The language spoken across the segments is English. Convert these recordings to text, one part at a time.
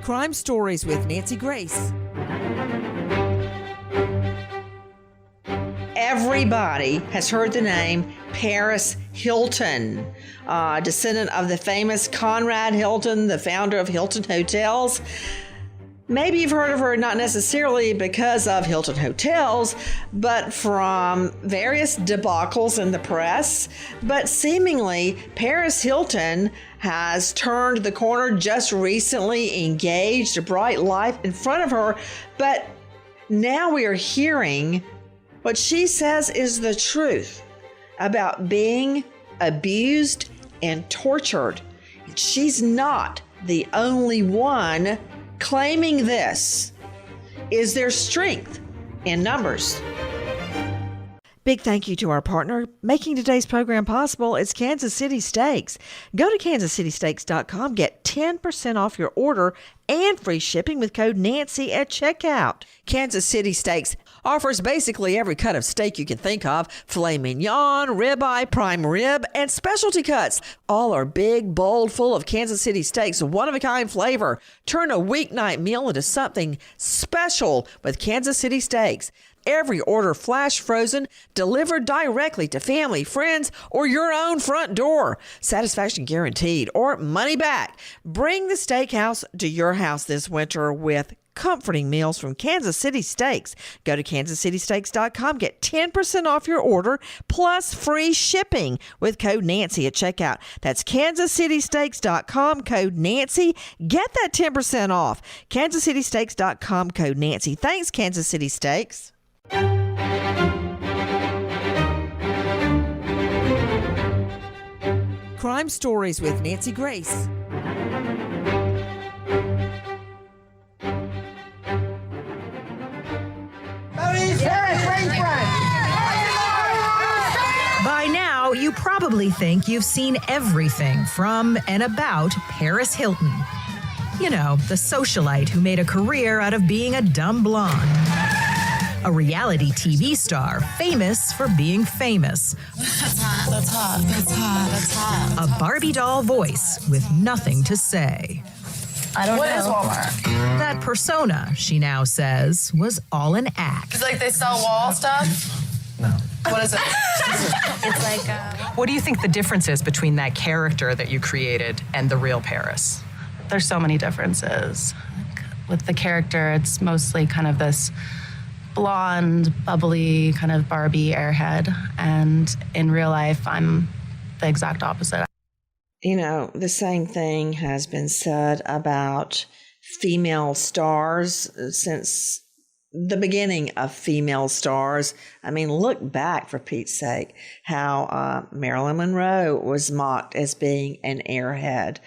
Crime Stories with Nancy Grace. Everybody has heard the name Paris Hilton, descendant of the famous Conrad Hilton, the founder of Hilton Hotels. Maybe you've heard of her not necessarily because of Hilton Hotels, but from various debacles in the press. But seemingly, Paris Hilton has turned the corner, just recently engaged, a bright life in front of her. But now we are hearing what she says is the truth about being abused and tortured. She's not the only one claiming this. Is there strength in numbers? Big thank you to our partner making today's program possible. It's Kansas City Steaks. Go to kansascitysteaks.com. Get 10% off your order and free shipping with code Nancy at checkout. Kansas City Steaks offers basically every cut of steak you can think of. Filet mignon, ribeye, prime rib, and specialty cuts. All are big, bold, full of Kansas City Steaks, one-of-a-kind flavor. Turn a weeknight meal into something special with Kansas City Steaks. Every order flash frozen, delivered directly to family, friends, or your own front door. Satisfaction guaranteed or money back. Bring the steakhouse to your house this winter with comforting meals from Kansas City Steaks. Go to kansascitysteaks.com. Get 10% off your order plus free shipping with code Nancy at checkout. That's kansascitysteaks.com, code Nancy. Get that 10% off. kansascitysteaks.com, code Nancy. Thanks, Kansas City Steaks. Crime Stories with Nancy Grace. By now, you probably think you've seen everything from and about Paris Hilton. You know, the socialite who made a career out of being a dumb blonde. A reality TV star famous for being famous. That's hot, that's hot, that's hot, that's hot. A Barbie doll voice with nothing to say. I don't know. What is Walmart? That persona, she now says, was all an act. It's like they sell wall stuff? No. What is it? It's like What do you think the difference is between that character that you created and the real Paris? there's so many differences. With the character, it's mostly kind of this blonde, bubbly, kind of Barbie airhead. And in real life, I'm the exact opposite. You know, the same thing has been said about female stars since the beginning of female stars. I mean, look back, for Pete's sake, how Marilyn Monroe was mocked as being an airhead.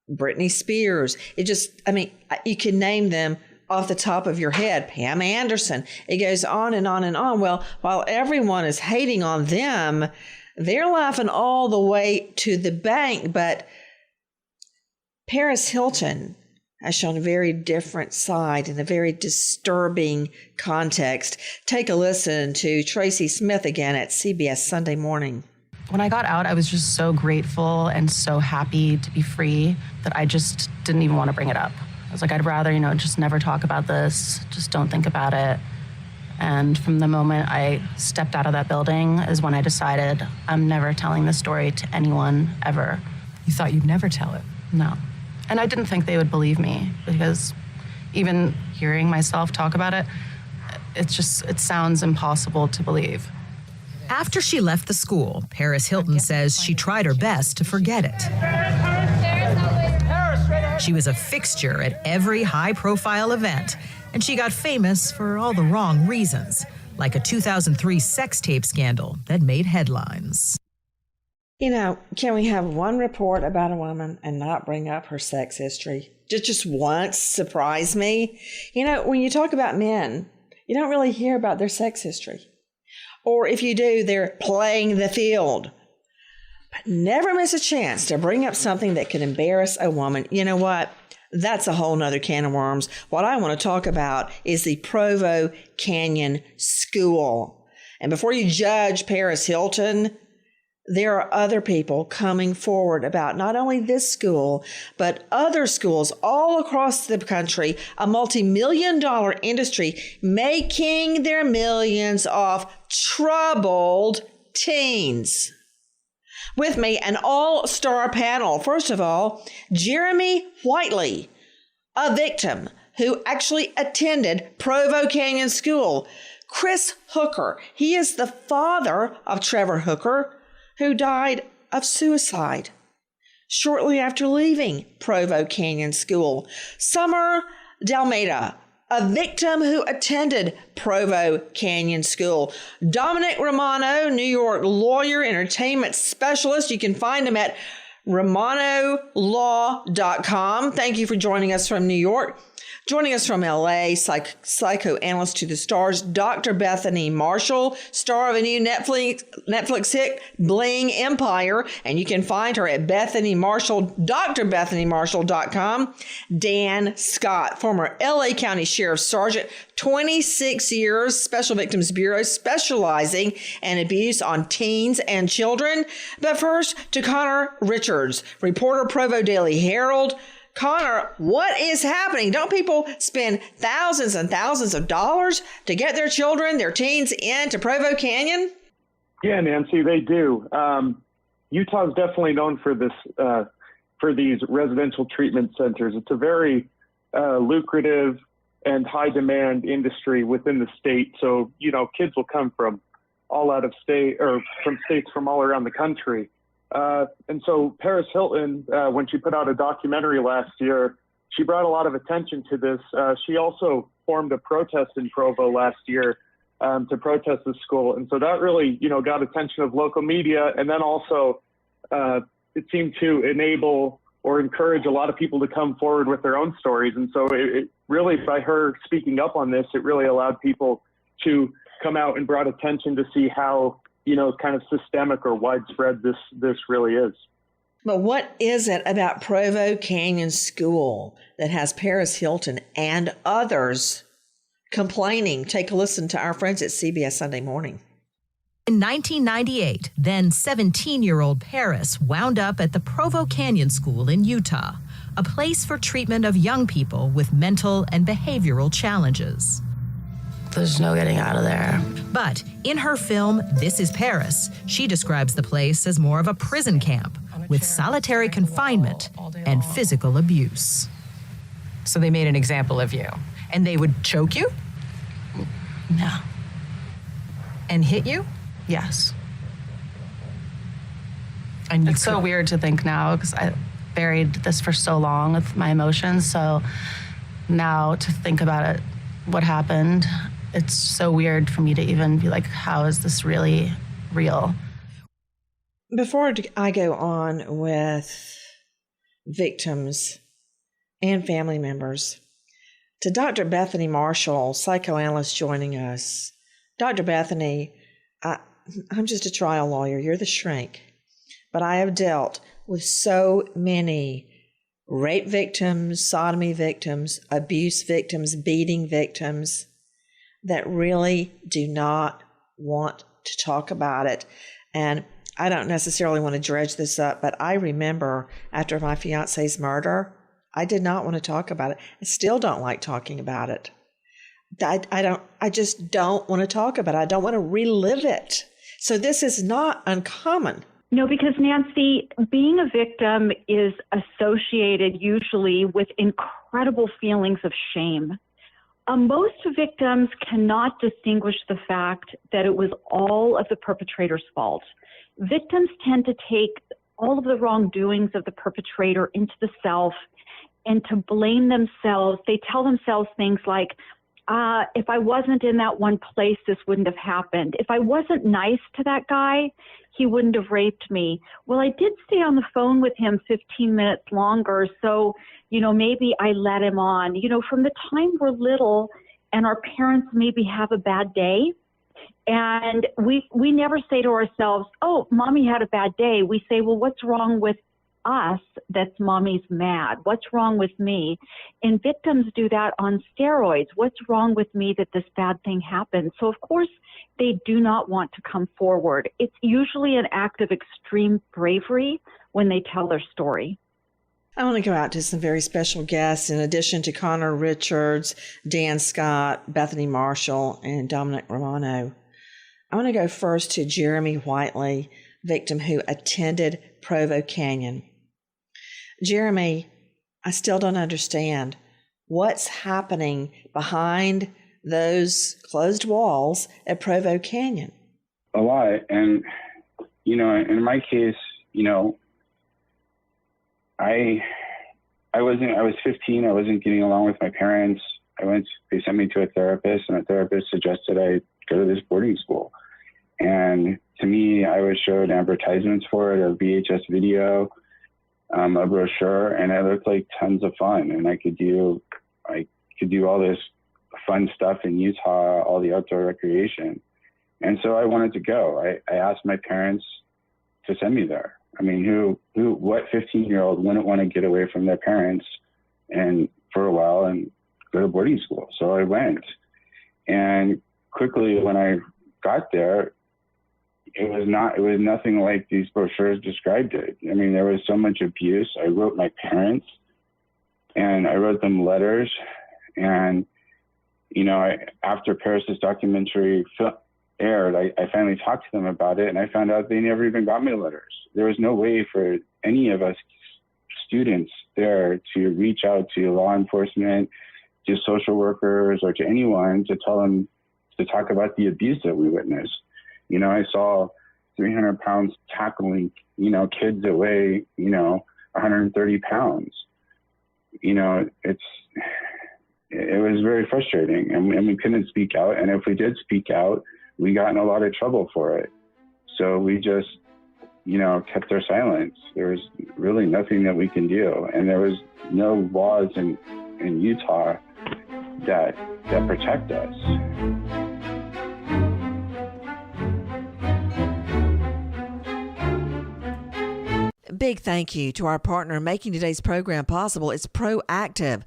Britney Spears. It just, I mean, you can name them off the top of your head. Pam Anderson. It goes on and on and on. Well, while everyone is hating on them, they're laughing all the way to the bank. But Paris Hilton has shown a very different side in a very disturbing context. Take a listen to Tracy Smith again at CBS Sunday Morning. When I got out, I was just so grateful and so happy to be free that I just didn't even want to bring it up. I was like, I'd rather, just never talk about this. Just don't think about it. And from the moment I stepped out of that building is when I decided I'm never telling this story to anyone ever. You thought you'd never tell it? No. And I didn't think they would believe me because even hearing myself talk about it, it sounds impossible to believe. After she left the school, Paris Hilton says she tried her best to forget it. She was a fixture at every high-profile event, and she got famous for all the wrong reasons, like a 2003 sex tape scandal that made headlines. Can we have one report about a woman and not bring up her sex history? Just once surprise me. When you talk about men, you don't really hear about their sex history. Or if you do, they're playing the field. But never miss a chance to bring up something that could embarrass a woman. You know what? That's a whole nother can of worms. What I want to talk about is the Provo Canyon School. And before you judge Paris Hilton, there are other people coming forward about not only this school, but other schools all across the country, a multi-million-dollar industry making their millions off troubled teens. With me, an all-star panel. First of all, Jeremy Whiteley, a victim who actually attended Provo Canyon School. Chris Hooker, he is the father of Trevor Hooker, who died of suicide shortly after leaving Provo Canyon School. Summer Almedia, a victim who attended Provo Canyon School. Dominic Romano, New York lawyer, entertainment specialist. You can find him at romanolaw.com. Thank you for joining us from New York. Joining us from LA, psychoanalyst to the stars, Dr. Bethany Marshall, star of a new Netflix hit, Bling Empire. And you can find her at DrBethanyMarshall.com. Dan Scott, former LA County Sheriff Sergeant, 26 years, Special Victims Bureau, specializing in abuse on teens and children. But first, to Connor Richards, reporter, Provo Daily Herald. Connor, what is happening? Don't people spend thousands and thousands of dollars to get their children, their teens into Provo Canyon? Yeah, Nancy, they do. Utah is definitely known for this, for these residential treatment centers. It's a very lucrative and high demand industry within the state. So, you know, kids will come from all out of state or from states from all around the country. And so Paris Hilton, when she put out a documentary last year, she brought a lot of attention to this. She also formed a protest in Provo last year to protest the school. And so that really, you know, got attention of local media. And then also it seemed to enable or encourage a lot of people to come forward with their own stories. And so it really, by her speaking up on this, it really allowed people to come out and brought attention to see how, you know, kind of systemic or widespread this really is. But what is it about Provo Canyon School that has Paris Hilton and others complaining? Take a listen to our friends at CBS Sunday Morning. In 1998, then 17-year-old Paris wound up at the Provo Canyon School in Utah, a place for treatment of young people with mental and behavioral challenges. There's no getting out of there. But in her film, This is Paris, she describes the place as more of a prison camp with solitary confinement and physical abuse. So they made an example of you. And they would choke you? No. And hit you? Yes. And It's so weird to think now because I buried this for so long with my emotions. So now to think about it, what happened, it's so weird for me to even be like, how is this really real? Before I go on with victims and family members, to Dr. Bethany Marshall, psychoanalyst, joining us. Dr. Bethany, I'm just a trial lawyer. You're the shrink. But I have dealt with so many rape victims, sodomy victims, abuse victims, beating victims that really do not want to talk about it. And I don't necessarily want to dredge this up, but I remember after my fiance's murder, I did not want to talk about it. I still don't like talking about it. I just don't want to talk about it. I don't want to relive it. So this is not uncommon. No, because Nancy, being a victim is associated usually with incredible feelings of shame. Most victims cannot distinguish the fact that it was all of the perpetrator's fault. Victims tend to take all of the wrongdoings of the perpetrator into the self and to blame themselves. They tell themselves things like, if I wasn't in that one place, this wouldn't have happened. If I wasn't nice to that guy, he wouldn't have raped me. Well, I did stay on the phone with him 15 minutes longer, so, you know, maybe I let him on. You know, from the time we're little and our parents maybe have a bad day, and we never say to ourselves, oh, mommy had a bad day. We say, well, what's wrong with us that's mommy's mad? What's wrong with me? And victims do that on steroids. What's wrong with me that this bad thing happened? So, of course, they do not want to come forward. It's usually an act of extreme bravery when they tell their story. I want to go out to some very special guests. In addition to Connor Richards, Dan Scott, Bethany Marshall, and Dominic Romano, I want to go first to Jeremy Whiteley, victim who attended Provo Canyon. Jeremy, I still don't understand what's happening behind those closed walls at Provo Canyon. A lot. And, in my case, I was 15. I wasn't getting along with my parents. They sent me to a therapist, and a therapist suggested I go to this boarding school. And to me, I was showed advertisements for it, a VHS video, a brochure, and it looked like tons of fun. And I could do all this fun stuff in Utah, all the outdoor recreation. And so I wanted to go. I asked my parents to send me there. I mean, what 15-year-old wouldn't want to get away from their parents and for a while and go to boarding school? So I went. And quickly when I got there, it was nothing like these brochures described it. I mean, there was so much abuse. I wrote my parents and I wrote them letters. And, after Paris's documentary aired, I finally talked to them about it, and I found out they never even got me letters. There was no way for any of us students there to reach out to law enforcement, to social workers, or to anyone to tell them to talk about the abuse that we witnessed. I saw 300 pounds tackling, kids that weigh, 130 pounds. It was very frustrating, and we couldn't speak out. And if we did speak out, we got in a lot of trouble for it. So we just, kept our silence. There was really nothing that we can do. And there was no laws in Utah that protect us. Big thank you to our partner making today's program possible. It's Proactive.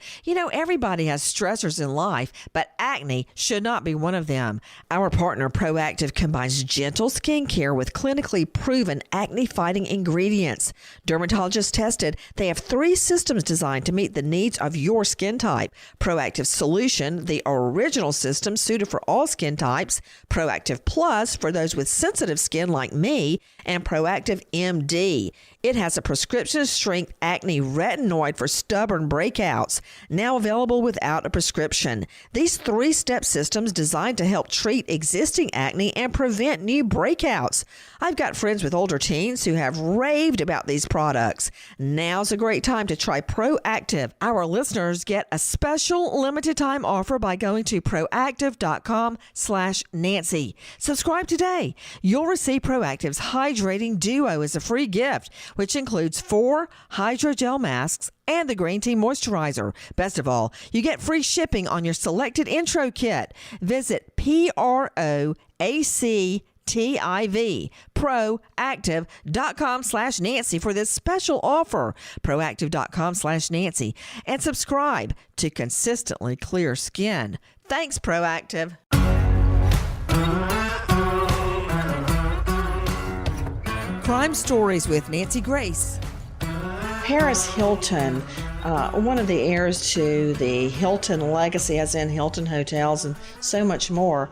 Everybody has stressors in life, but acne should not be one of them. Our partner Proactive combines gentle skincare with clinically proven acne-fighting ingredients. Dermatologists tested, they have 3 systems designed to meet the needs of your skin type. Proactive Solution, the original system suited for all skin types. Proactive Plus for those with sensitive skin like me, and Proactive MD. It has a prescription-strength acne retinoid for stubborn breakouts, now available without a prescription. These 3-step systems designed to help treat existing acne and prevent new breakouts. I've got friends with older teens who have raved about these products. Now's a great time to try Proactive. Our listeners get a special limited-time offer by going to proactive.com/Nancy. Subscribe today. You'll receive Proactive's Hydrating Duo as a free gift, which includes 4 hydrogel masks and the green tea moisturizer. Best of all, you get free shipping on your selected intro kit. Visit PROACTIV, proactive.com/Nancy for this special offer. Proactive.com/Nancy, and subscribe to consistently clear skin. Thanks, Proactive. Crime Stories with Nancy Grace. Paris Hilton, one of the heirs to the Hilton legacy, as in Hilton hotels and so much more,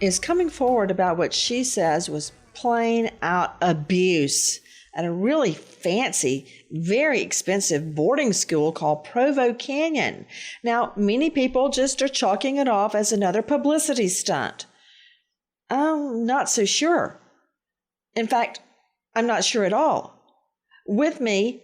is coming forward about what she says was plain out abuse at a really fancy, very expensive boarding school called Provo Canyon. Now, many people just are chalking it off as another publicity stunt. I'm not so sure. In fact, I'm not sure at all. With me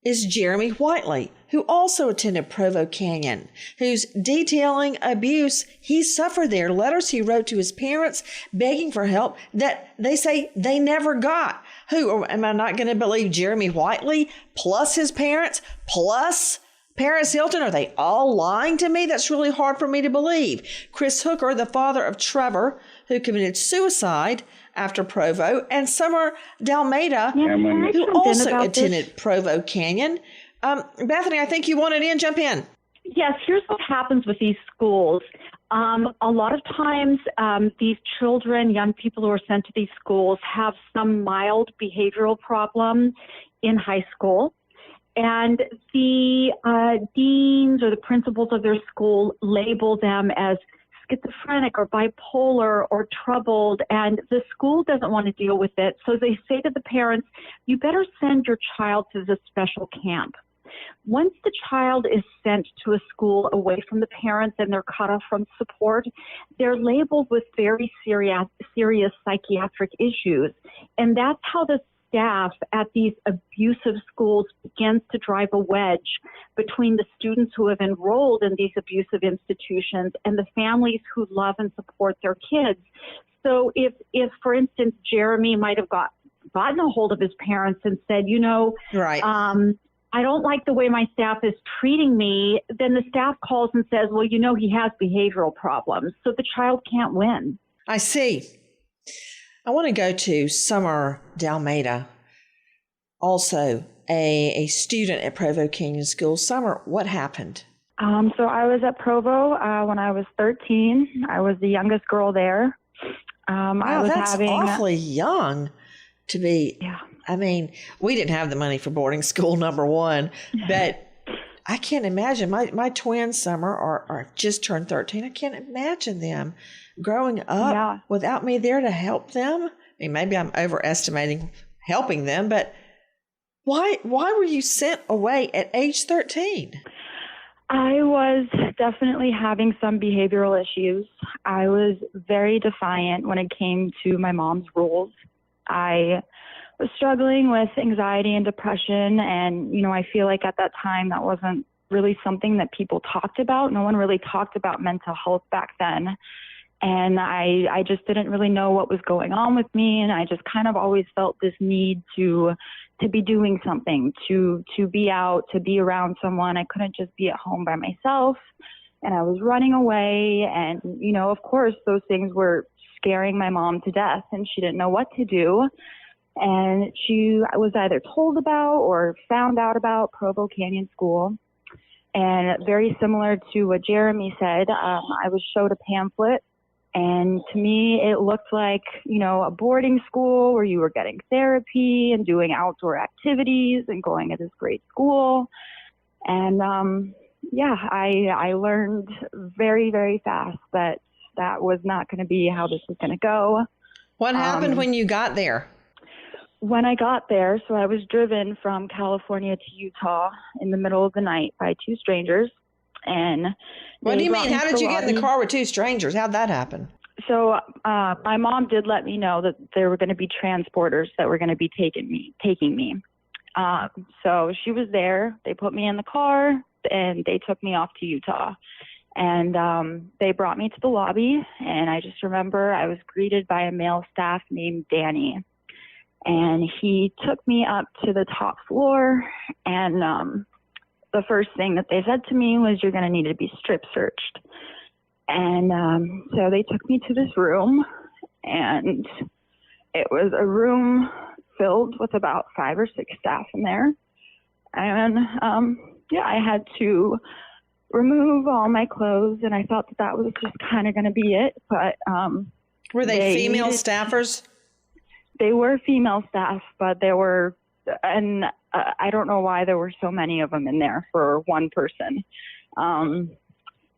is Jeremy Whiteley, who also attended Provo Canyon, who's detailing abuse he suffered there, letters he wrote to his parents begging for help that they say they never got. Who, am I not going to believe Jeremy Whiteley, plus his parents, plus Paris Hilton? Are they all lying to me? That's really hard for me to believe. Chris Hooker, the father of Trevor, who committed suicide after Provo, and Summer Dalmeda, Yeah, can I who jump in also about attended this? Provo Canyon. Bethany, I think you wanted in. Jump in. Yes, here's what happens with these schools. A lot of times, these children, young people who are sent to these schools have some mild behavioral problem in high school. And the deans or the principals of their school label them as schizophrenic or bipolar or troubled, and the school doesn't want to deal with it. So they say to the parents, you better send your child to the special camp. Once the child is sent to a school away from the parents and they're cut off from support, they're labeled with very serious psychiatric issues. And that's how the staff at these abusive schools begins to drive a wedge between the students who have enrolled in these abusive institutions and the families who love and support their kids. So if for instance, Jeremy might have gotten a hold of his parents and said, Right. I don't like the way my staff is treating me, then the staff calls and says, well, he has behavioral problems. So the child can't win. I see. I want to go to Summer Dalmeda, also a student at Provo Canyon School. Summer, what happened? So I was at Provo when I was 13. I was the youngest girl there. Wow, that's awfully young to be. Yeah. I mean, we didn't have the money for boarding school, number one, but I can't imagine. My twins, Summer, are just turned 13. I can't imagine them growing up without me there to help them. I mean, maybe I'm overestimating helping them, but why were you sent away at age 13? I was definitely having some behavioral issues. I was very defiant when it came to my mom's rules. I was struggling with anxiety and depression, and I feel like at that time that wasn't really something that people talked about. No one really talked about mental health back then, and I just didn't really know what was going on with me, and I just kind of always felt this need to be doing something, to be out, to be around someone. I couldn't just be at home by myself, and I was running away, and of course those things were scaring my mom to death, and she didn't know what to do. And she was either told about or found out about Provo Canyon School. And very similar to what Jeremy said, I was showed a pamphlet. And to me, it looked like, a boarding school where you were getting therapy and doing outdoor activities and going to this great school. And I learned very, very fast that was not going to be how this was going to go. What happened when you got there? When I got there, so I was driven from California to Utah in the middle of the night by two strangers. And what do you mean? How did you get in the car with two strangers? How'd that happen? So my mom did let me know that there were going to be transporters that were going to be taking me. So she was there. They put me in the car and they took me off to Utah. And they brought me to the lobby. And I just remember I was greeted by a male staff named Danny. And he took me up to the top floor, and the first thing that they said to me was, you're going to need to be strip searched. And so they took me to this room, and it was a room filled with about 5 or 6 staff in there. And I had to remove all my clothes, and I thought that was just kind of going to be it. But were they female staffers? They were female staff, but there were, and I don't know why there were so many of them in there for one person.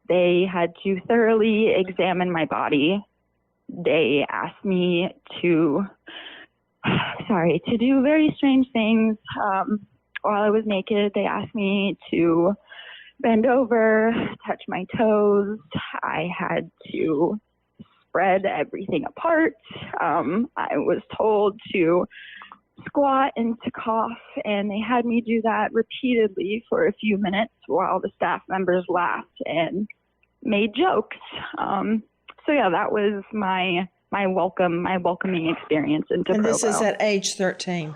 They had to thoroughly examine my body. They asked me to do very strange things. While I was naked, they asked me to bend over, touch my toes. I had to spread everything apart. I was told to squat and to cough, and they had me do that repeatedly for a few minutes while the staff members laughed and made jokes. That was my welcoming experience into Provo. And this is at age 13?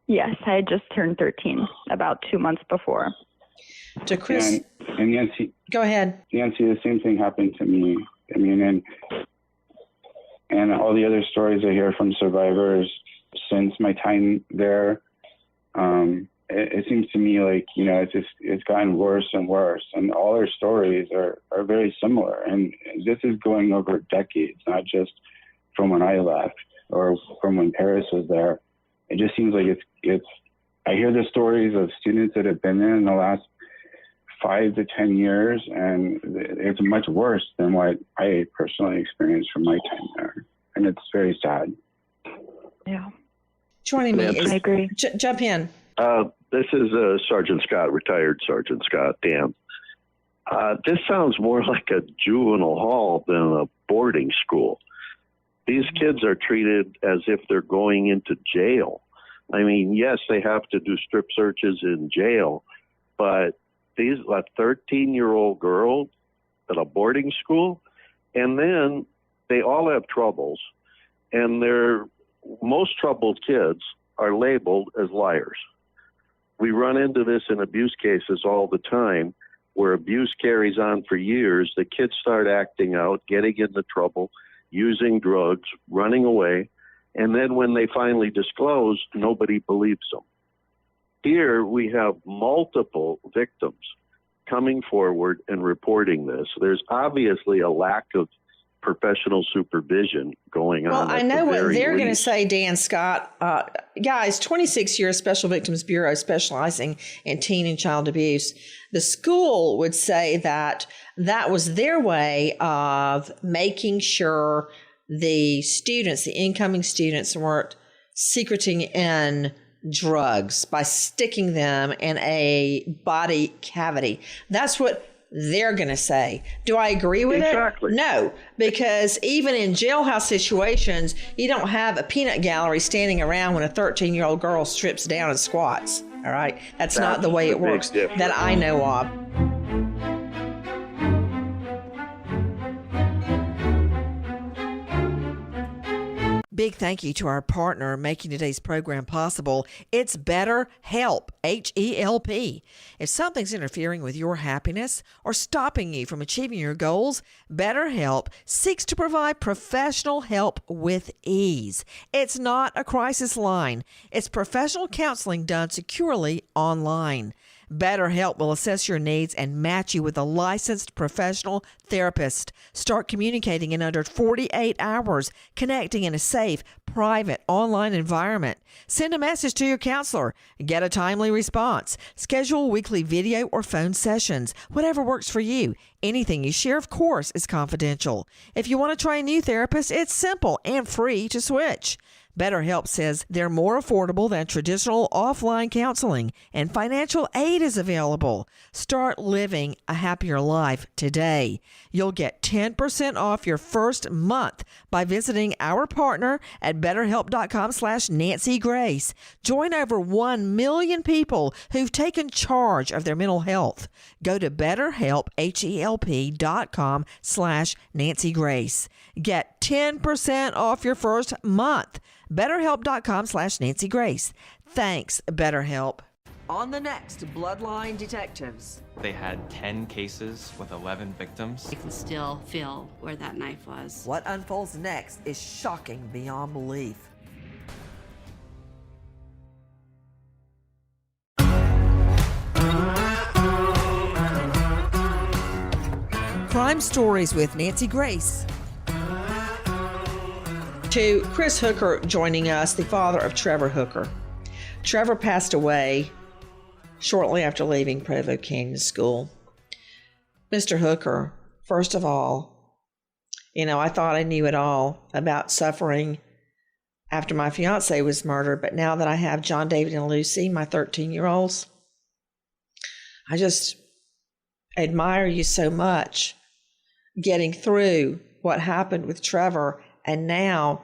Yes, I had just turned 13 about 2 months before. To Chris. And Nancy. Go ahead. Nancy, the same thing happened to me. I mean, and all the other stories I hear from survivors since my time there, it seems to me like, it's gotten worse and worse, and all our stories are very similar. And this is going over decades, not just from when I left or from when Paris was there. It just seems like I hear the stories of students that have been there in the last 5 to 10 years, and it's much worse than what I personally experienced from my time there. And it's very sad. Yeah. Joining me is, I agree. Jump in. This is Sergeant Scott, retired Sergeant Scott, Dan. This sounds more like a juvenile hall than a boarding school. These kids are treated as if they're going into jail. I mean, yes, they have to do strip searches in jail, but a 13-year-old girl at a boarding school, and then they all have troubles, and most troubled kids are labeled as liars. We run into this in abuse cases all the time, where abuse carries on for years. The kids start acting out, getting into trouble, using drugs, running away, and then when they finally disclose, nobody believes them. Here we have multiple victims coming forward and reporting this. There's obviously a lack of professional supervision going on. Well, I know what they're going to least. say, Dan Scott. Guys, 26 years Special Victims Bureau specializing in teen and child abuse. The school would say that was their way of making sure the students, the incoming students, weren't secreting in drugs by sticking them in a body cavity. That's what they're going to say. Do I agree with it? No, because even in jailhouse situations, you don't have a peanut gallery standing around when a 13-year-old girl strips down and squats. All right? That's not the way it works that I know of. Big thank you to our partner making today's program possible. It's BetterHelp, H-E-L-P. If something's interfering with your happiness or stopping you from achieving your goals, BetterHelp seeks to provide professional help with ease. It's not a crisis line. It's professional counseling done securely online. BetterHelp will assess your needs and match you with a licensed professional therapist. Start communicating in under 48 hours, connecting in a safe, private, online environment. Send a message to your counselor. Get a timely response. Schedule weekly video or phone sessions. Whatever works for you. Anything you share, of course, is confidential. If you want to try a new therapist, it's simple and free to switch. BetterHelp says they're more affordable than traditional offline counseling, and financial aid is available. Start living a happier life today. You'll get 10% off your first month by visiting our partner at BetterHelp.com/Nancy Grace. Join over 1 million people who've taken charge of their mental health. Go to BetterHelp, HELP.com/Nancy Grace. Get 10% off your first month. BetterHelp.com/Nancy Grace. Thanks, BetterHelp. On the next Bloodline Detectives. They had 10 cases with 11 victims. I can still feel where that knife was. What unfolds next is shocking beyond belief. Crime Stories with Nancy Grace. To Chris Hooker joining us, the father of Trevor Hooker. Trevor passed away shortly after leaving Provo Canyon School. Mr. Hooker, first of all, I thought I knew it all about suffering after my fiance was murdered, but now that I have John David and Lucy, my 13-year-olds, I just admire you so much getting through what happened with Trevor and now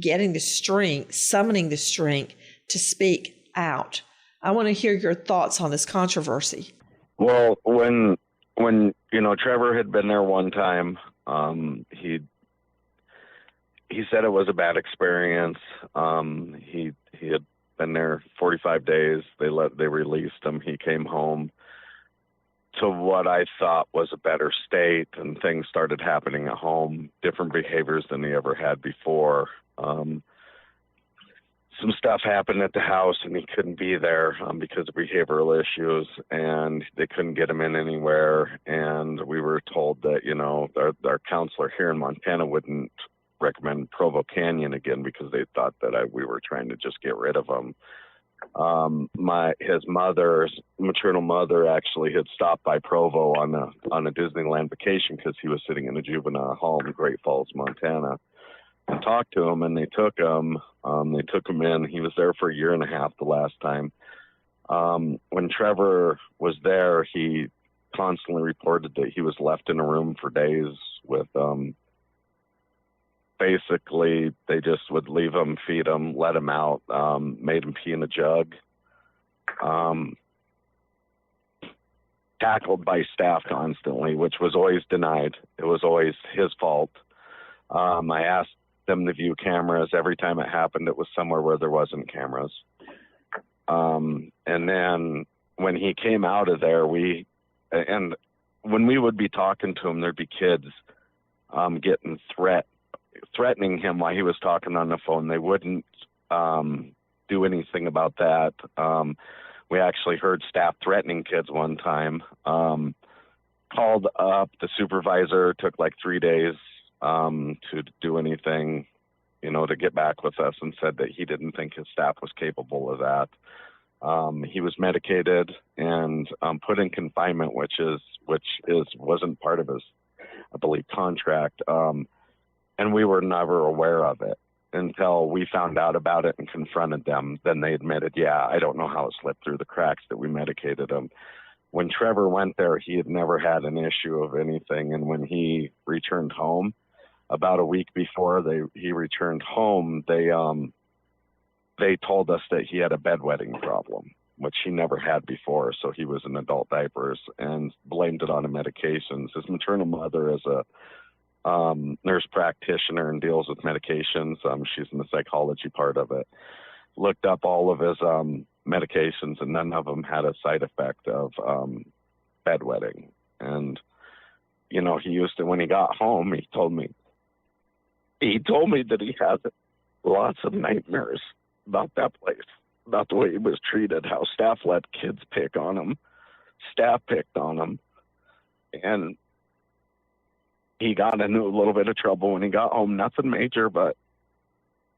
getting the strength, summoning the strength to speak out. I want to hear your thoughts on this controversy. Well, when Trevor had been there one time, he said it was a bad experience. He had been there 45 days. They released him. He came home to what I thought was a better state, and things started happening at home, different behaviors than he ever had before. Some stuff happened at the house, and he couldn't be there because of behavioral issues, and they couldn't get him in anywhere. And we were told that, you know, our counselor here in Montana wouldn't recommend Provo Canyon again because they thought that we were trying to just get rid of him. His maternal mother actually had stopped by Provo on a Disneyland vacation because he was sitting in a juvenile hall in Great Falls, Montana, and talked to him, and they took him. They took him in. He was there for a year and a half the last time. When Trevor was there, he constantly reported that he was left in a room for days with, basically, they just would leave him, feed him, let him out, made him pee in a jug. Tackled by staff constantly, which was always denied. It was always his fault. I asked them to view cameras. Every time it happened, it was somewhere where there wasn't cameras. And then when he came out of there, when we would be talking to him, there'd be kids getting threatening him while he was talking on the phone. They wouldn't do anything about that. We actually heard staff threatening kids one time. Called up the supervisor, took like 3 days to do anything, you know, to get back with us, and said that he didn't think his staff was capable of that. He was medicated and put in confinement, which wasn't part of his, I believe, contract. And we were never aware of it until we found out about it and confronted them. Then they admitted, yeah, I don't know how it slipped through the cracks that we medicated him. When Trevor went there, he had never had an issue of anything. And when he returned home, about a week before he returned home, they told us that he had a bedwetting problem, which he never had before. So he was in adult diapers and blamed it on the medications. His maternal mother is a nurse practitioner and deals with medications. She's in the psychology part of it. Looked up all of his medications, and none of them had a side effect of bedwetting. And, you know, he used to, when he got home, he told me that he had lots of nightmares about that place, about the way he was treated, how staff let kids pick on him, staff picked on him. And he got into a little bit of trouble when he got home. Nothing major, but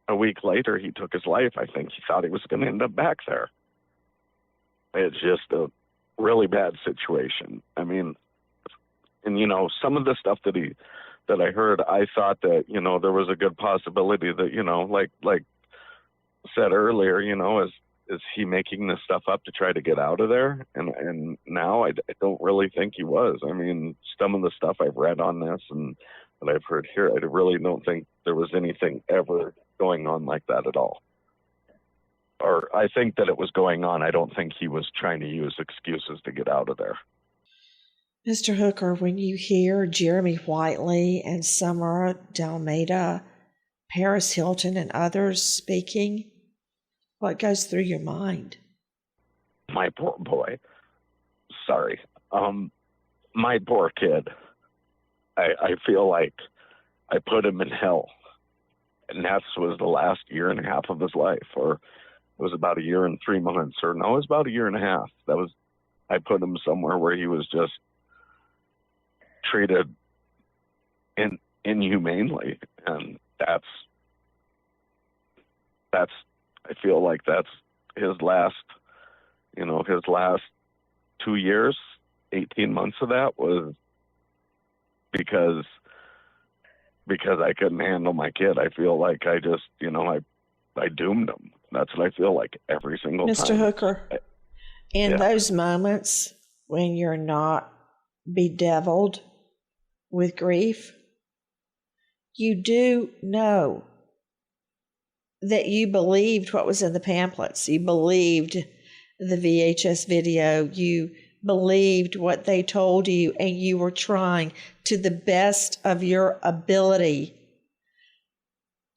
a week later he took his life. I think he thought he was going to end up back there. It's just a really bad situation. I mean, and you know, some of the stuff that I heard, I thought that, you know, there was a good possibility that, you know, like said earlier, you know, is he making this stuff up to try to get out of there? And now I don't really think he was. I mean, some of the stuff I've read on this and that I've heard here, I really don't think there was anything ever going on like that at all. Or I think that it was going on. I don't think he was trying to use excuses to get out of there. Mr. Hooker, when you hear Jeremy Whiteley and Summer Almedia, Paris Hilton and others speaking, what goes through your mind? My poor boy. Sorry. My poor kid. I feel like I put him in hell. And that was the last year and a half of his life, or it was about a year and 3 months, or no, it was about a year and a half. I put him somewhere where he was just treated inhumanely, and that's I feel like that's his last 2 years, 18 months of that was because I couldn't handle my kid. I feel like I just, I doomed him. That's what I feel like every single time. Mr. Hooker, in those moments when you're not bedeviled with grief, you do know that you believed what was in the pamphlets. You believed the VHS video. You believed what they told you, and you were trying to the best of your ability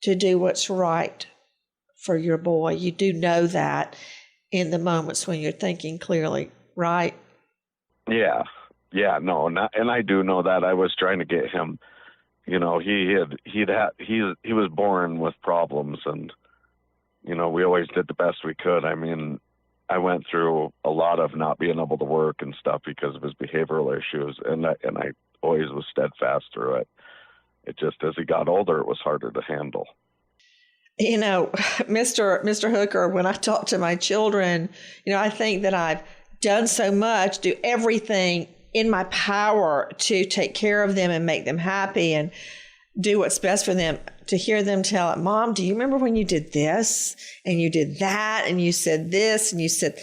to do what's right for your boy. You do know that in the moments when you're thinking clearly, right? Yeah. Yeah, no, and I do know that. I was trying to get him. You know, he was born with problems, and you know, we always did the best we could. I mean, I went through a lot of not being able to work and stuff because of his behavioral issues, and I always was steadfast through it. It just, as he got older, it was harder to handle. You know, Mr. Hooker, when I talk to my children, you know, I think that I've done so much, do everything in my power to take care of them and make them happy and do what's best for them. To hear them tell it, Mom, do you remember when you did this and you did that and you said this and you said,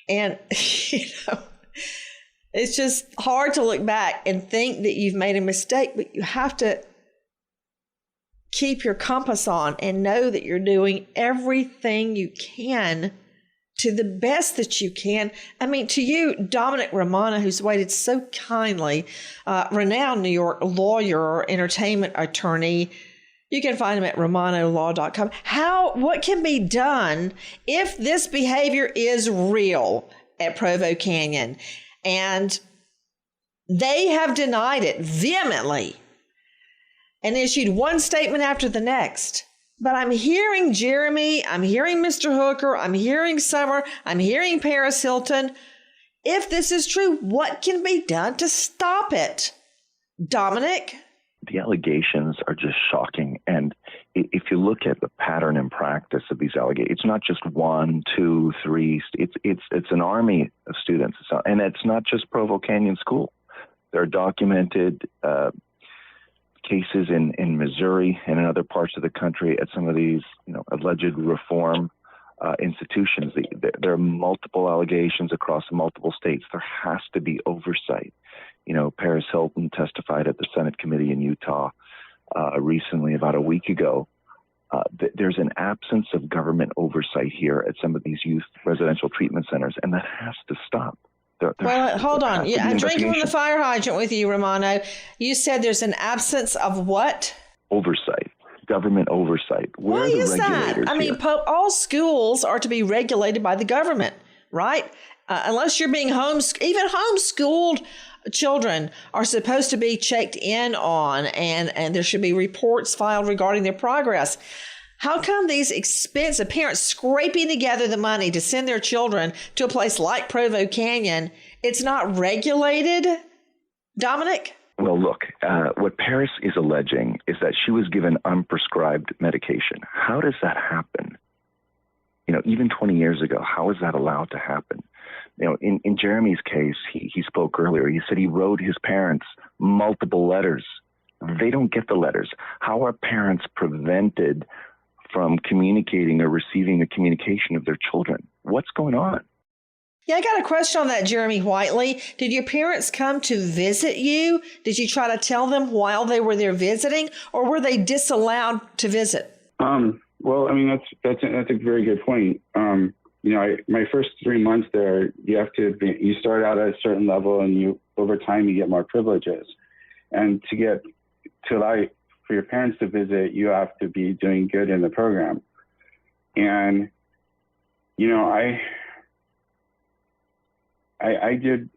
and you know, it's just hard to look back and think that you've made a mistake, but you have to keep your compass on and know that you're doing everything you can to the best that you can. I mean, to you, Dominic Romano, who's waited so kindly, renowned New York lawyer, entertainment attorney. You can find him at romanolaw.com. What can be done if this behavior is real at Provo Canyon? And they have denied it vehemently and issued one statement after the next. But I'm hearing Jeremy, I'm hearing Mr. Hooker, I'm hearing Summer, I'm hearing Paris Hilton. If this is true, what can be done to stop it? Dominic? The allegations are just shocking. And if you look at the pattern and practice of these allegations, it's not just 1, 2, 3. It's an army of students. And it's not just Provo Canyon School. There are documented cases in Missouri and in other parts of the country at some of these, you know, alleged reform institutions. There are multiple allegations across multiple states. There has to be oversight. You know, Paris Hilton testified at the Senate committee in Utah recently, about a week ago. There's an absence of government oversight here at some of these youth residential treatment centers, and that has to stop. Well, hold on. I'm drinking from the fire hydrant with you, Romano. You said there's an absence of what? Oversight. Government oversight. Why is that? I mean, all schools are to be regulated by the government, right? Unless you're being even homeschooled children are supposed to be checked in on, and there should be reports filed regarding their progress. How come these expensive parents scraping together the money to send their children to a place like Provo Canyon, it's not regulated, Dominic? Well, look, what Paris is alleging is that she was given unprescribed medication. How does that happen? You know, even 20 years ago, how is that allowed to happen? You know, in Jeremy's case, he spoke earlier. He said he wrote his parents multiple letters. They don't get the letters. How are parents prevented from communicating or receiving the communication of their children? What's going on? Yeah, I got a question on that, Jeremy Whiteley. Did your parents come to visit you? Did you try to tell them while they were there visiting, or were they disallowed to visit? Well, I mean, that's a very good point. You know, my first 3 months there, you start out at a certain level, and over time you get more privileges, and for your parents to visit, you have to be doing good in the program. And, you know, I did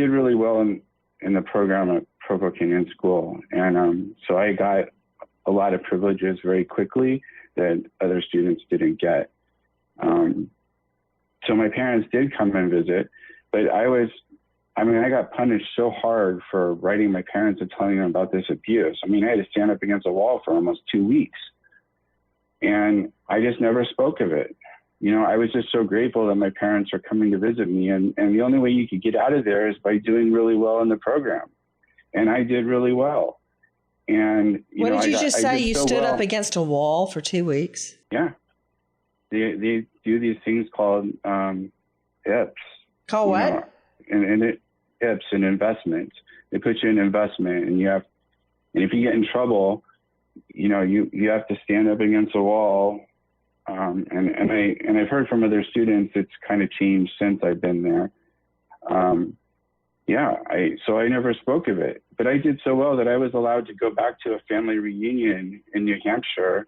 really well in the program at Provo Canyon School. And so I got a lot of privileges very quickly that other students didn't get. So my parents did come and visit, but I got punished so hard for writing my parents and telling them about this abuse. I mean, I had to stand up against a wall for almost 2 weeks. And I just never spoke of it. You know, I was just so grateful that my parents are coming to visit me. And the only way you could get out of there is by doing really well in the program. And I did really well. And what did you just say? You stood up against a wall for 2 weeks? Yeah. They do these things called IPs. Called what? Know, and IPs, an investment. They put you in investment, and if you get in trouble, you know, you have to stand up against a wall. And I've heard from other students it's kind of changed since I've been there. So I never spoke of it, but I did so well that I was allowed to go back to a family reunion in New Hampshire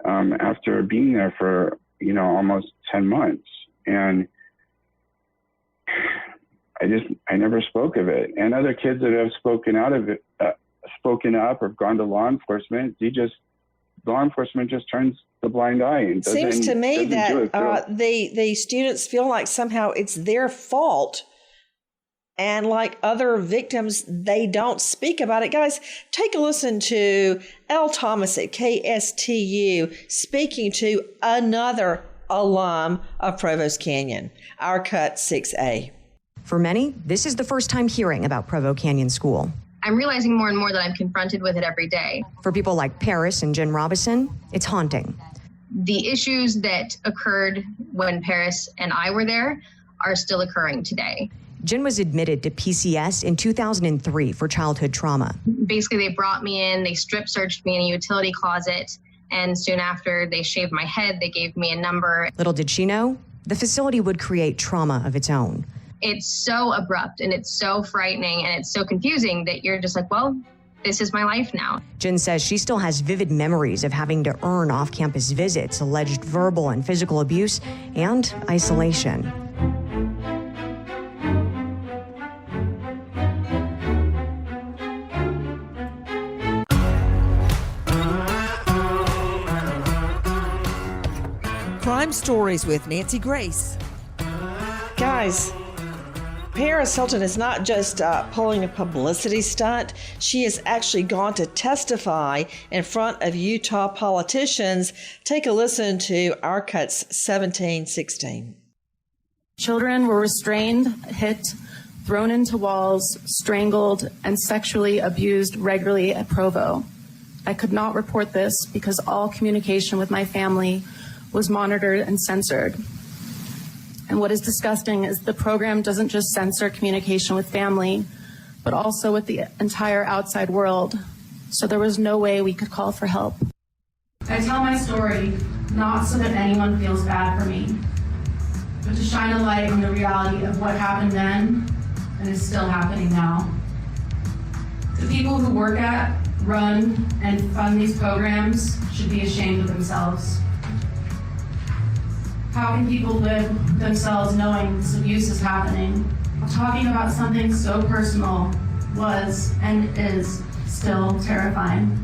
after being there for, you know, almost 10 months. And I never spoke of it. And other kids that have spoken out of it, spoken up or gone to law enforcement, law enforcement just turns the blind eye. And seems to me that the students feel like somehow it's their fault. And like other victims, they don't speak about it. Guys, take a listen to L. Thomas at KSTU speaking to another alum of Provo Canyon, our Cut 6A. For many, this is the first time hearing about Provo Canyon School. I'm realizing more and more that I'm confronted with it every day. For people like Paris and Jen Robison, it's haunting. The issues that occurred when Paris and I were there are still occurring today. Jen was admitted to PCS in 2003 for childhood trauma. Basically, they brought me in, they strip searched me in a utility closet, and soon after they shaved my head, they gave me a number. Little did she know, the facility would create trauma of its own. It's so abrupt and it's so frightening and it's so confusing that you're just like, well, this is my life now. Jen says she still has vivid memories of having to earn off-campus visits, alleged verbal and physical abuse, and isolation. Crime Stories with Nancy Grace. Guys, Paris Hilton is not just pulling a publicity stunt. She has actually gone to testify in front of Utah politicians. Take a listen to our Cuts 1716. Children were restrained, hit, thrown into walls, strangled, and sexually abused regularly at Provo. I could not report this because all communication with my family was monitored and censored. And what is disgusting is the program doesn't just censor communication with family, but also with the entire outside world. So there was no way we could call for help. I tell my story not so that anyone feels bad for me, but to shine a light on the reality of what happened then and is still happening now. The people who work at, run, and fund these programs should be ashamed of themselves. How can people live themselves knowing this abuse is happening? Talking about something so personal was and is still terrifying.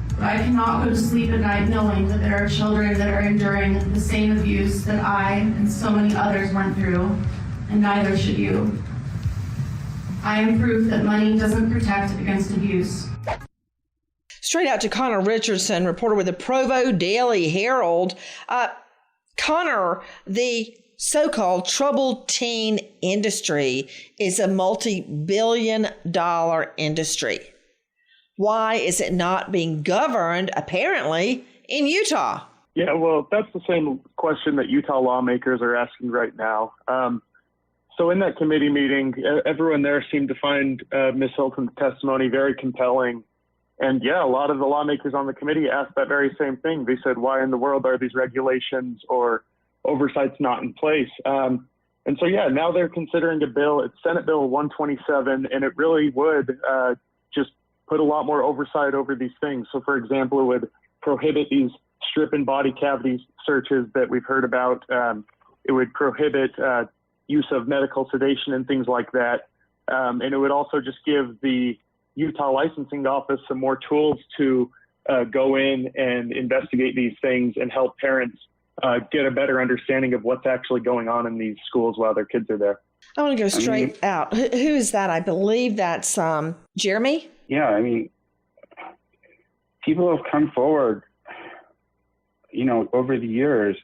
But I cannot go to sleep at night knowing that there are children that are enduring the same abuse that I and so many others went through, and neither should you. I am proof that money doesn't protect against abuse. Straight out to Connor Richardson, reporter with the Provo Daily Herald. Connor, the so-called troubled teen industry is a multi-billion-dollar industry. Why is it not being governed, apparently, in Utah? Yeah, well, that's the same question that Utah lawmakers are asking right now. So in that committee meeting, everyone there seemed to find Ms. Hilton's testimony very compelling. And yeah, a lot of the lawmakers on the committee asked that very same thing. They said, why in the world are these regulations or oversights not in place? And so, yeah, now they're considering a bill. It's Senate Bill 127, and it really would just put a lot more oversight over these things. So, for example, it would prohibit these strip and body cavity searches that we've heard about. It would prohibit use of medical sedation and things like that. And it would also just give the Utah licensing office some more tools to go in and investigate these things and help parents get a better understanding of what's actually going on in these schools while their kids are there. I want to go straight out. Who is that? I believe that's Jeremy. Yeah, I mean, people have come forward, over the years,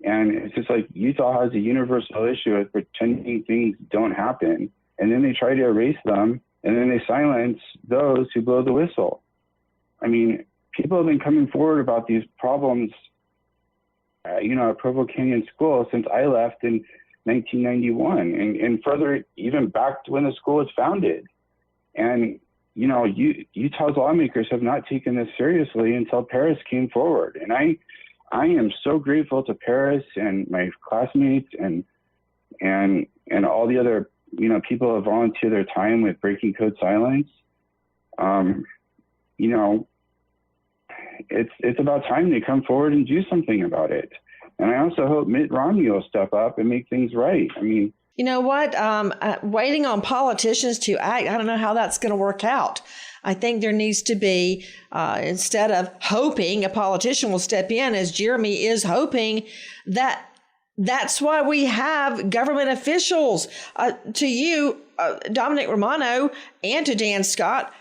and it's just like Utah has a universal issue of pretending things don't happen, and then they try to erase them. And then they silence those who blow the whistle. I mean, people have been coming forward about these problems, at Provo Canyon School since I left in 1991, and further even back to when the school was founded. And, Utah's lawmakers have not taken this seriously until Paris came forward. And I am so grateful to Paris and my classmates and all the other people have volunteered their time with Breaking Code Silence. It's about time they come forward and do something about it. And I also hope Mitt Romney will step up and make things right. I mean, You know what? Waiting on politicians to act, I don't know how that's going to work out. I think there needs to be, instead of hoping a politician will step in, as Jeremy is hoping, that's why we have government officials. To you, Dominic Romano, and to Dan Scott,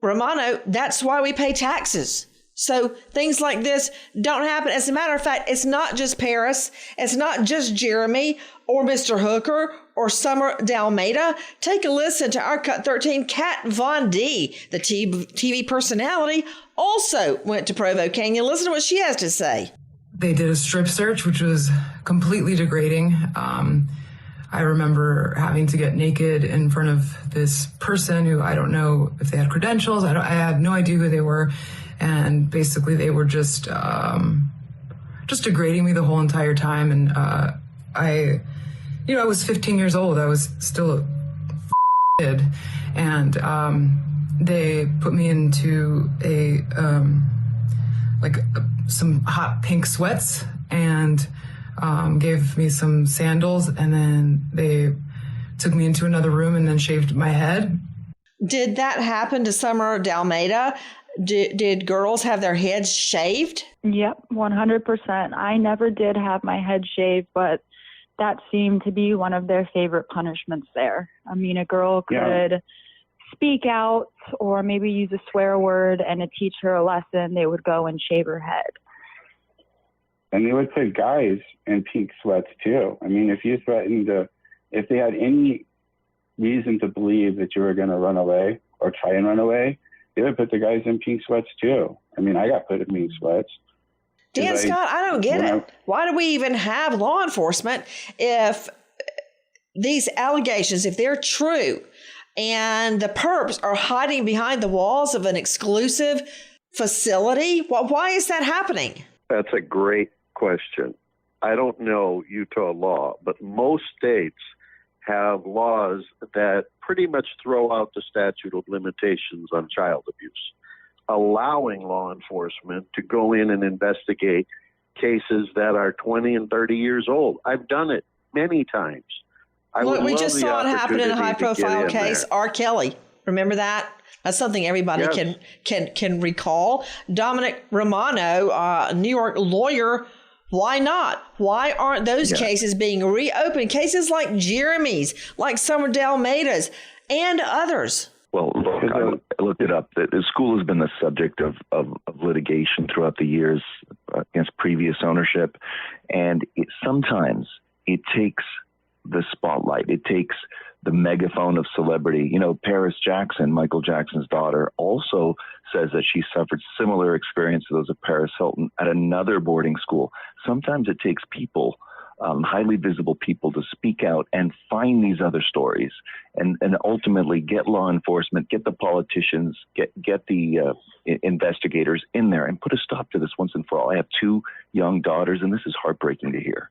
Romano, that's why we pay taxes. So things like this don't happen. As a matter of fact, it's not just Paris. It's not just Jeremy or Mr. Hooker or Summer Almeida. Take a listen to our Cut 13, Kat Von D, the TV personality, also went to Provo Canyon. Listen to what she has to say. They did a strip search, which was completely degrading. I remember having to get naked in front of this person who I don't know if they had credentials. I had no idea who they were. And basically they were just degrading me the whole entire time. And I was 15 years old. I was still a kid. And they put me into some hot pink sweats and gave me some sandals, and then they took me into another room and then shaved my head. Did that happen to Summer Almeida? Did girls have their heads shaved? Yep, 100%. I never did have my head shaved, but that seemed to be one of their favorite punishments there. I mean, a girl could speak out or maybe use a swear word, and to teach her a lesson, they would go and shave her head. And they would put guys in pink sweats too. I mean, if they had any reason to believe that you were going to run away or try and run away, they would put the guys in pink sweats too. I mean, I got put in pink sweats. Dan Scott, I don't get it. Why do we even have law enforcement if these allegations, if they're true, and the perps are hiding behind the walls of an exclusive facility? Why is that happening? That's a great question. I don't know Utah law, but most states have laws that pretty much throw out the statute of limitations on child abuse, allowing law enforcement to go in and investigate cases that are 20 and 30 years old. I've done it many times. Look, we just saw it happen in a high-profile case, R. Kelly. Remember that? That's something everybody can recall. Dominic Romano, New York lawyer. Why not? Why aren't those cases being reopened? Cases like Jeremy's, like Summer Almeida's, and others. Well, look, I looked it up. The school has been the subject of litigation throughout the years against previous ownership. And sometimes it takes the spotlight. It takes the megaphone of celebrity. You know, Paris Jackson, Michael Jackson's daughter, also says that she suffered similar experience to those of Paris Hilton at another boarding school. Sometimes it takes people, highly visible people, to speak out and find these other stories and ultimately get law enforcement, get the politicians, get the investigators in there and put a stop to this once and for all. I have 2 young daughters, and this is heartbreaking to hear.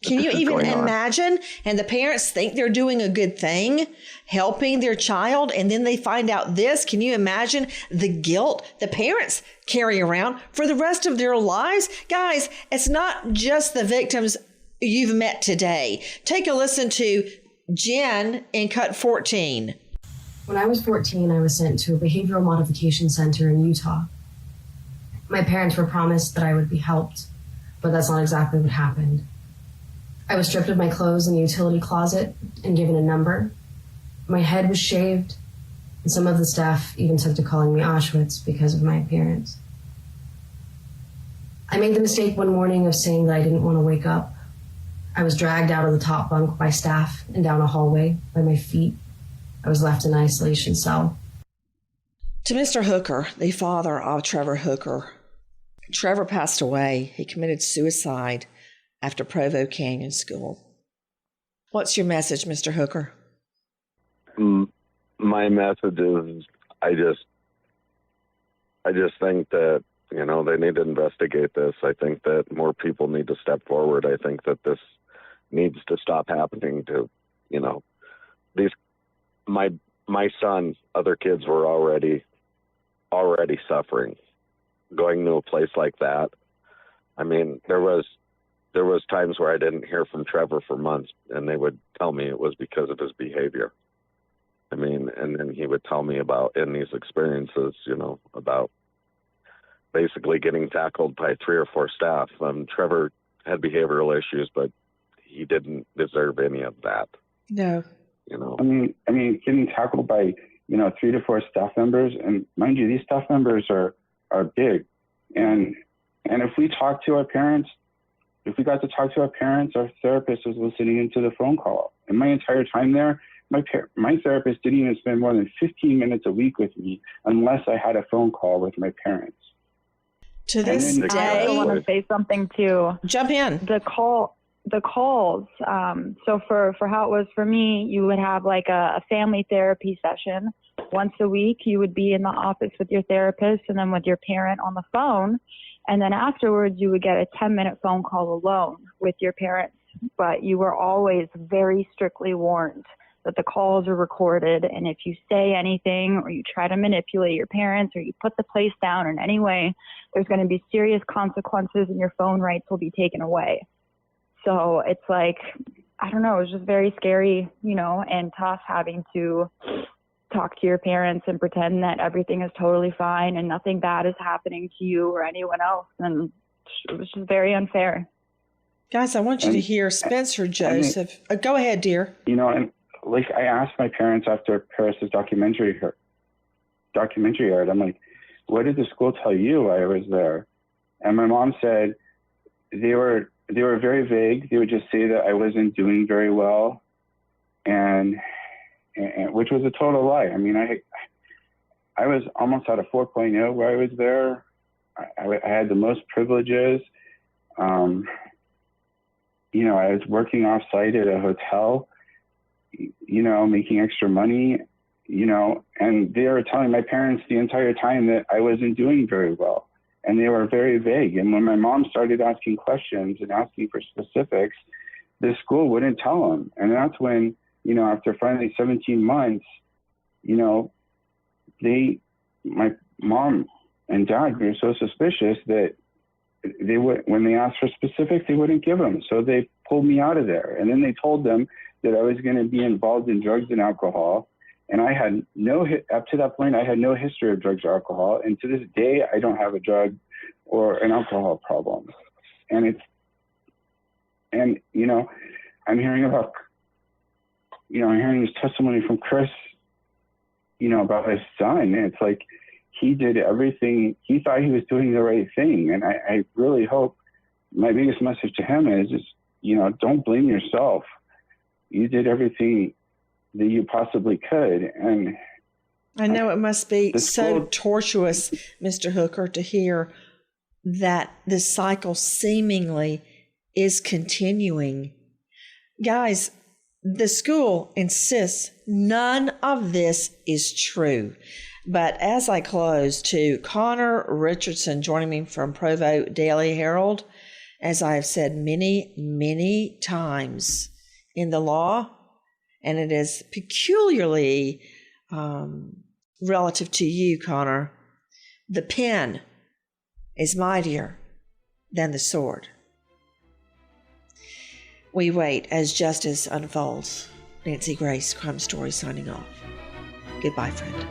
Can you even imagine? And the parents think they're doing a good thing, helping their child, and then they find out this. Can you imagine the guilt the parents carry around for the rest of their lives? Guys, it's not just the victims you've met today. Take a listen to Jen in Cut 14. When I was 14, I was sent to a behavioral modification center in Utah. My parents were promised that I would be helped, but that's not exactly what happened. I was stripped of my clothes in the utility closet and given a number. My head was shaved, and some of the staff even took to calling me Auschwitz because of my appearance. I made the mistake one morning of saying that I didn't want to wake up. I was dragged out of the top bunk by staff and down a hallway by my feet. I was left in an isolation cell. To Mr. Hooker, the father of Trevor Hooker, Trevor passed away. He committed suicide after Provo Canyon School. What's your message, Mr. Hooker? My message is I just think that, you know, they need to investigate this. I think that more people need to step forward. I think that this needs to stop happening to, you know, my son, other kids were already suffering going to a place like that. I mean, there was there was times where I didn't hear from Trevor for months, and they would tell me it was because of his behavior. I mean, and then he would tell me about in these experiences, about basically getting tackled by 3 or 4 staff. Trevor had behavioral issues, but he didn't deserve any of that. No. I mean, getting tackled by 3 to 4 staff members, and mind you, these staff members are big, and if we talk to our parents, if we got to talk to our parents, our therapist was listening into the phone call. And my entire time there, my therapist didn't even spend more than 15 minutes a week with me unless I had a phone call with my parents. To this day, I also want to say something too. Jump in. The calls. So for how it was for me, you would have like a family therapy session once a week. You would be in the office with your therapist and then with your parent on the phone. And then afterwards, you would get a 10-minute phone call alone with your parents. But you were always very strictly warned that the calls are recorded. And if you say anything or you try to manipulate your parents or you put the place down in any way, there's going to be serious consequences and your phone rights will be taken away. So it's like, I don't know, it was just very scary, and tough having to talk to your parents and pretend that everything is totally fine and nothing bad is happening to you or anyone else. And it was just very unfair. Guys, I want you to hear Spencer Joseph. Go ahead, dear. And like I asked my parents after Paris's documentary aired, I'm like, what did the school tell you while I was there? And my mom said they were very vague. They would just say that I wasn't doing very well, and which was a total lie. I mean, I was almost at a 4.0 where I was there. I had the most privileges. I was working off site at a hotel, making extra money, and they were telling my parents the entire time that I wasn't doing very well. And they were very vague. And when my mom started asking questions and asking for specifics, the school wouldn't tell them. And that's when, after finally 17 months, my mom and dad were so suspicious that when they asked for specifics, they wouldn't give them. So they pulled me out of there. And then they told them that I was going to be involved in drugs and alcohol. And I had up to that point, I had no history of drugs or alcohol. And to this day, I don't have a drug or an alcohol problem. And I'm hearing this testimony from Chris, about his son. And it's like, he did everything. He thought he was doing the right thing. And I really hope my biggest message to him is don't blame yourself. You did everything that you possibly could. And I know it must be so tortuous, Mr. Hooker, to hear that this cycle seemingly is continuing. Guys, the school insists none of this is true. But as I close, to Connor Richardson joining me from Provo Daily Herald, as I have said many, many times in the law, and it is peculiarly relative to you, Connor, the pen is mightier than the sword. We wait as justice unfolds. Nancy Grace, Crime Story, signing off. Goodbye, friend.